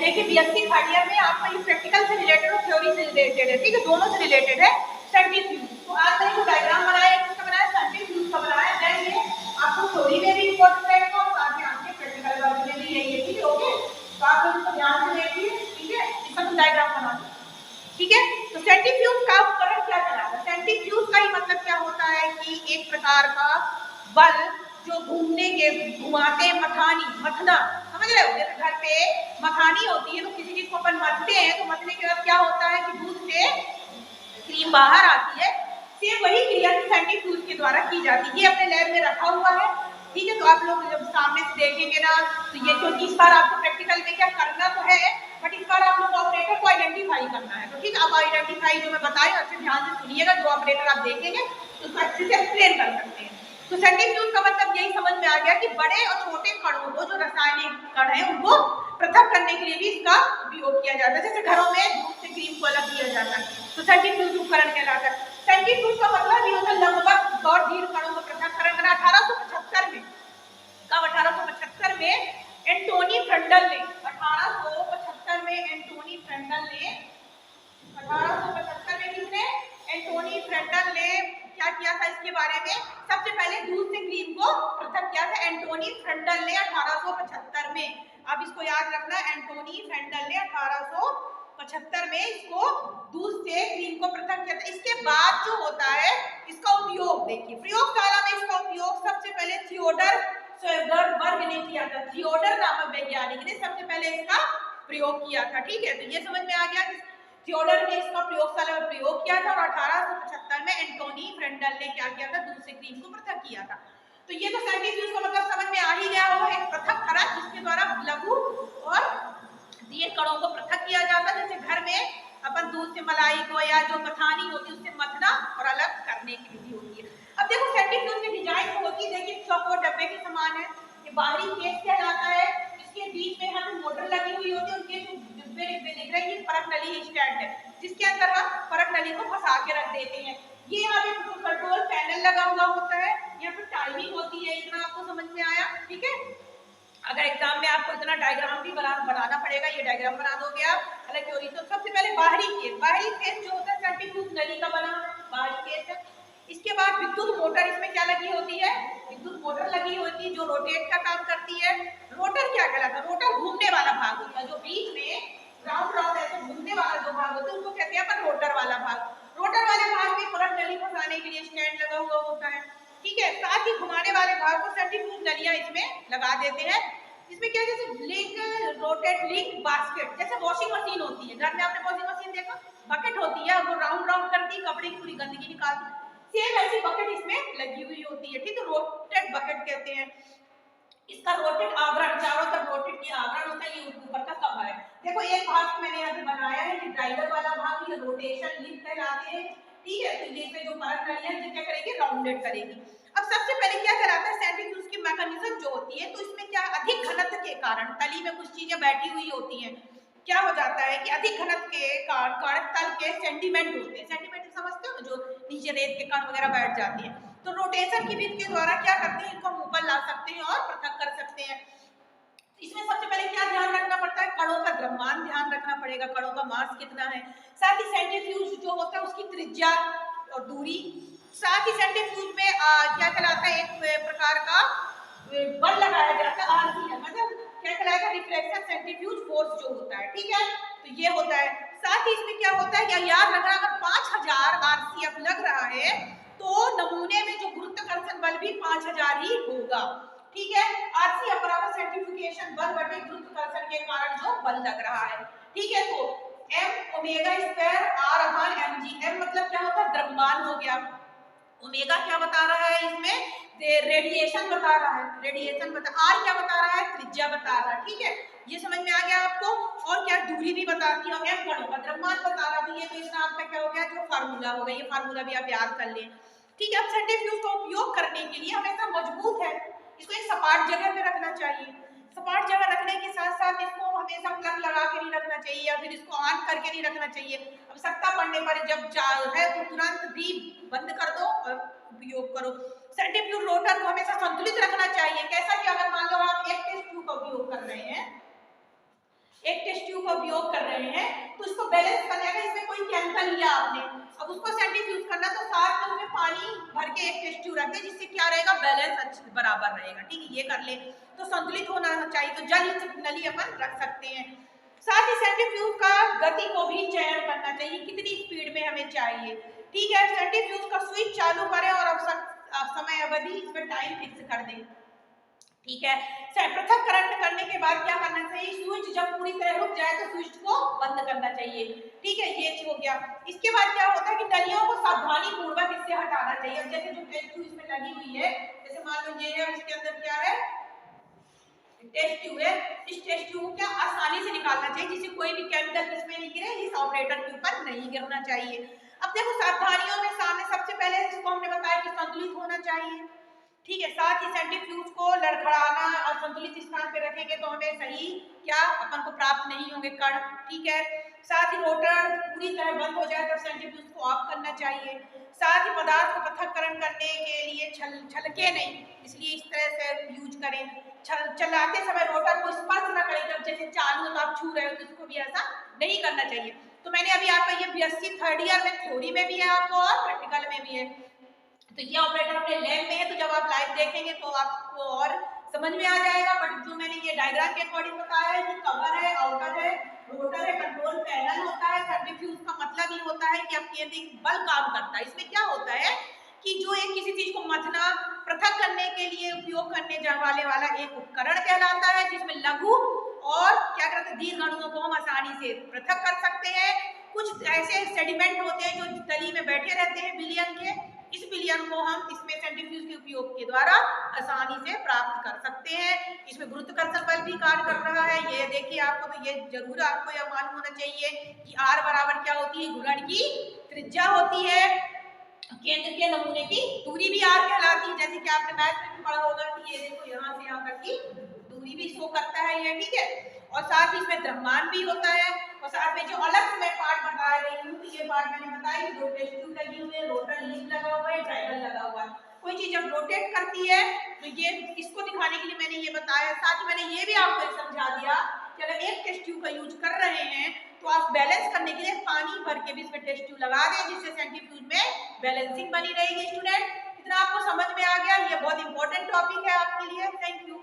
देखिए BSc third year में आपका ये प्रैक्टिकल से रिलेटेड और थ्योरी से रिलेटेड है, ठीक है, दोनों से रिलेटेड है सेंट्रीफ्यूज। तो आज मैंने जो डायग्राम बनाया है किसका बनाया, सेंट्रीफ्यूज का बनाया है। देन ये आपको थ्योरी में भी इंपॉर्टेंट रहेगा और साथ में आपके प्रैक्टिकल वर्क में भी यही है, ठीक है, ओके। तो आप लोग इसको ध्यान से देखिए, ठीक है, इसका तो डायग्राम बना दो, ठीक है। तो सेंट्रीफ्यूज का उपकरण क्या कहलाता है? सेंट्रीफ्यूज का ही मतलब क्या होता है कि एक प्रकार का बल जो घूमने के घुमाते मथानी, मथना, समझ रहे हो, जैसे घर पे मथानी होती है तो किसी चीज को अपन मथते हैं तो मथने के बाद क्या होता है कि दूध से क्रीम बाहर आती है। सेम वही क्रिया सेंट्रीफ्यूज के द्वारा की जाती है। ये अपने लैब में रखा हुआ है, ठीक है। तो आप लोग जब सामने से देखेंगे ना तो ये, क्योंकि इस बार आपको प्रैक्टिकल में क्या करना तो है बट इस बार आप लोग ऑपरेटर को आइडेंटिफाई करना है। तो ठीक है, आप आइडेंटिफाई जो मैं बताई अच्छे ध्यान से सुनिएगा, जो ऑपरेटर आप देखेंगे तो उसको अच्छे से एक्सप्लेन कर सकते हैं। तो सेंट्रीफ्यूज का मतलब यही समझ में आ गया कि बड़े और छोटे कणों को, जो रासायनिक कण है, उनको पृथक करने के लिए भी इसका उपयोग किया जाता है। जैसे घरों में दूध से क्रीम को अलग किया जाता है तो सेंट्रीफ्यूज उपकरण कहलाता है। सेंट्रीफ्यूज का मतलब ये होता है लगभग और धीर कणों को पृथक्करण करना। 1875 में, कब 1875 में एंटोनी फ्रेंडल ने, 1875 में एंटोनी फ्रेंडल ने, 1875 में किसने, एंटोनी फ्रेंडल ने क्या किया था इसके बारे में, सबसे पहले दूध से क्रीम को पृथक किया था एंटोनी फ्रेंडल ने 1875 में। अब इसको याद रखना, एंटोनी फ्रेंडल ने 1875 में इसको दूध से क्रीम को पृथक किया था। इसके बाद जो होता है इसका उपयोग देखिए, प्रयोगशाला में इसका उपयोग सबसे पहले थियोडर स्वेडनबर्ग ने किया था। थियोडर नामक वैज्ञानिक ने सबसे पहले इसका प्रयोग किया था, ठीक है। तो ये समझ में आ गया कि थियोडर ने इसका प्रयोगशाला में प्रयोग किया था और 1875 में एंटोनी फ्रेंडल ने क्या किया था, दूध से क्रीम को पृथक किया था। तो ये तो सेंट्रीफ्यूज का मतलब समझ में आ ही गया होगा, एक पृथक करण जिसके द्वारा लघु और धीर कणों को पृथक किया जाता है। जैसे घर में अपन दूध से मलाई को या जो मथानी होती है उससे मथना और अलग करने की विधि होती है। अब देखो सेंट्रीफ्यूज की डिजाइन होती है, देखिए चौकोर डब्बे के समान है। ये बाहरी केस कहलाता है, इसके बीच में हमें मोटर लगी हुई होती है, उनके डिब्बे डिब्बे दिख रहे हैं, परख नली स्टैंड है जिसके अंदर हम परख नली को फंसा के रख देते हैं। ये यहाँ पे कंट्रोल पैनल लगा हुआ होता है, यहाँ पे टाइमिंग होती है। इतना आपको समझ में आया, ठीक है। अगर एग्जाम में आपको इतना डायग्राम भी बनाना पड़ेगा, ये डायग्राम बना दोगे आप, हालांकि तो सबसे पहले बाहरी केस जो होता है सेंट्रीफ्यूज नली का बना बाहरी केस है। इसके बाद विद्युत मोटर, इसमें क्या लगी होती है, विद्युत मोटर लगी होती है जो रोटेट का काम करती है। रोटर क्या कहलाता है, रोटर घूमने वाला भाग होता है, जो बीच में राउंड राउंड ऐसे घूमने वाला जो भाग होता है उसको कहते हैं अपन रोटर वाला भाग। रोटर वाले भाग में परख नली फंसाने के लिए स्टैंड लगा हुआ होता है, ठीक है। साथ ही घुमाने वाले भाग को सेंट्रीफ्यूज नलियां इसमें लगा देते हैं। इसमें क्या, जैसे लिंक रोटेट लिंक बास्केट, जैसे वॉशिंग मशीन होती है, घर में आपने वॉशिंग मशीन देखा, बकेट होती है, वो राउंड राउंड करती है, कपड़े की पूरी गंदगी निकालती है, सेम ऐसी बकेट इसमें लगी हुई होती है, ठीक है, रोटेट बकेट कहते हैं। इसका रोटेट आवरण, चारों तरफ रोटेट की आवरण होता है, ये ऊपर का कवर है। देखो एक भाग मैंने यहाँ पे बनाया है, ये ड्राइवर वाला भाग, ये रोटेशन लिंक कहलाते हैं, ठीक है। तो ये जो परख नली है ये क्या करेगी, राउंडेड करेगी। अब सबसे पहले क्या कराता है सेंट्रीफ्यूज की मैकेनिज्म जो होती है, तो इसमें क्या अधिक घनत्व के कारण तली में कुछ चीजें बैठी हुई होती हैं, क्या हो जाता है कि अधिक घनत्व के कारण तल के सेंटीमेंट होते हैं, सेंटीमेंट समझते हो, जो नीचे रेत के कण वगैरह बैठ जाती है, तो रोटेशन की विधि के द्वारा क्या करते हैं, इनको हम ऊपर ला सकते हैं और पृथक कर सकते हैं। इसमें सबसे पहले क्या ध्यान रखना पड़ता है, कणों का द्रव्यमान ध्यान रखना पड़ेगा, कणों का मास कितना है, साथ ही सेंट्रीफ्यूज जो होता है उसकी त्रिज्या और दूरी, साथ ही सेंट्रीफ्यूज में क्या कहलाता है, एक प्रकार का बल लगाया जाता है, आरसीएफ, मतलब क्या कहलाएगा, रिफ्लेक्शन सेंट्रीफ्यूज फोर्स जो होता है, ठीक है। तो ये होता है। साथ ही इसमें क्या होता है, क्या याद रखना, अगर 5000 आरसीएफ लग रहा है तो नमूने में जो गुरुत्वाकर्षण बल भी 5000 ही होगा, ठीक है। आरसीएफ बराबर सेंट्रीफ्यूगेशन बल बटे गुरुत्वाकर्षण के कारण जो बल लग रहा है, ठीक है। तो m ओमेगा स्क्वायर r अपान mg, m मतलब क्या होता है, द्रव्यमान हो गया, ओमेगा क्या बता रहा है इसमें, रेडिएशन बता रहा है, रेडिएशन बता, आर क्या बता रहा है, त्रिज्या बता रहा है, ठीक है। ये समझ में आ गया आपको, और क्या दूरी भी बताती है, एम कणों का द्रव्यमान बता रहा है। ये तो इसका आपका क्या हो गया, जो फार्मूला हो गया, ये फार्मूला भी आप याद कर लें, ठीक है। अब सेंट्रीफ्यूज का उपयोग करने के लिए हमेशा मजबूत है, इसको एक सपाट जगह पे रखना चाहिए। सपाट जगह रखने के साथ साथ इसको हमेशा प्लग लगा के नहीं रखना चाहिए या फिर इसको ऑन करके नहीं रखना चाहिए। आवश्यकता पड़ने पर जब है तो तुरंत भी बंद कर दो और उपयोग करो। सेंट्रीफ्यूज रोटर को हमेशा संतुलित रखना चाहिए। कैसा कि अगर मान लो आप एक टेस्ट ट्यूब का उपयोग कर रहे हैं एक टेस्ट ट्यूब का उपयोग कर रहे हैं, तो इसको बैलेंस करने का, इसमें कोई केमिकल लिया आपने, अब उसको सेंट्रीफ्यूज करना, तो साथ में उसमें पानी भर के एक टेस्ट ट्यूब रखें, जिससे क्या रहेगा, बैलेंस अच्छे बराबर रहेगा। ठीक है, ये कर ले तो संतुलित होना चाहिए, तो जल नली अपन रख सकते हैं। साथ ही सेंट्रीफ्यूज का गति को भी चयन करना चाहिए, कितनी स्पीड में हमें चाहिए। ठीक है, सेंट्रीफ्यूज का स्विच चालू करें और अब समय अवधि इसमें टाइम फिक्स कर दें। ठीक है, पृथक्करण करने के बाद क्या करना चाहिए, स्विच जब पूरी तरह रुक जाए तो स्विच को बंद करना चाहिए। ठीक है, ये हो गया। इसके बाद क्या होता है कि नलियों को सावधानी पूर्वक इससे हटाना चाहिए। अब जैसे जो टेस्ट ट्यूब इसमें लगी हुई है, जैसे मान लो ये है, इसके अंदर क्या है, टेस्ट ट्यूब है, इस टेस्ट ट्यूब को क्या आसानी से निकालना चाहिए, जिससे कोई भी केमिकल इसमें नहीं गिरे, इस ऑपरेटर के ऊपर नहीं गिरना चाहिए। अब देखो सावधानियों में सामने सबसे पहले इसको हमने बताया कि संतुलित होना चाहिए। ठीक है, साथ ही सेंट्रीफ्यूज को लड़खड़ाना और संतुलित स्थान पे रखेंगे तो हमें सही क्या अपन को प्राप्त नहीं होंगे कण। ठीक है, साथ ही रोटर पूरी तरह बंद हो जाए तब सेंट्रीफ्यूज को ऑफ करना चाहिए। साथ ही पदार्थ को पृथक्करण करने के लिए छलके नहीं, इसलिए इस तरह से यूज करें। चलाते समय रोटर को स्पर्श न करें, जब जैसे चालू हो तो आप छू रहे हो, तो इसको भी ऐसा नहीं करना चाहिए। तो मैंने अभी आपका ये बीएससी थर्ड ईयर में थ्योरी में भी है आपको और प्रैक्टिकल में भी है। तो ये ऑपरेटर अपने लैब में है, तो जब आप लाइव देखेंगे तो आपको और समझ में आ जाएगा। बट जो मैंने ये डायग्राम के अकॉर्डिंग बताया है कि कवर है, आउटर है, रोटर है, कंट्रोल पैनल होता है, सेंट्रीफ्यूज का मतलब ये होता है कि अब केंद्रित बल काम करता है। इसमें क्या होता है कि जो एक किसी चीज को मथना, पृथक करने के लिए उपयोग करने जाने वाला एक उपकरण कहलाता है, जिसमें लघु और क्या कहते हैं दीर्घ अणुओं को हम आसानी से पृथक कर सकते हैं। कुछ ऐसे सेडिमेंट होते हैं जो तली में बैठे रहते हैं विलयन के, इस विलयन को हम इसमें सेंट्रीफ्यूज के उपयोग के द्वारा आसानी से प्राप्त कर सकते हैं। इसमें गुरुत्वाकर्षण बल भी कार्य कर रहा है, ये देखिए आपको, तो ये जरूर आपको यह मालूम होना चाहिए कि R बराबर क्या होती है, घूर्णन की त्रिज्या होती है, केंद्र के नमूने की दूरी भी R कहलाती है, जैसे कि आपने मैथ में भी पढ़ा होगा कि ये देखो यहाँ से यहाँ तक की दूरी भी शो करता है ये। ठीक है, और साथ ही इसमें द्रव्यमान भी होता है, और साथ में जो अलग से मैं पार्ट बता रही हूँ, तो ये पार्ट मैंने बताया कि दो टेस्ट ट्यूब लगी हुई है, रोटर लीफ लगा हुआ है, ड्राइवर लगा हुआ है। कोई चीज जब रोटेट करती है तो ये इसको दिखाने के लिए मैंने ये बताया। साथ ही मैंने ये भी आपको समझा दिया कि अगर एक टेस्ट ट्यूब का यूज कर रहे हैं तो आप बैलेंस करने के लिए पानी भर के भी इसमें टेस्ट ट्यूब लगा दें, जिससे सेंट्रीफ्यूज में बैलेंसिंग बनी रहेगी। स्टूडेंट, इतना आपको समझ में आ गया, ये बहुत इंपॉर्टेंट टॉपिक है आपके लिए। Thank you.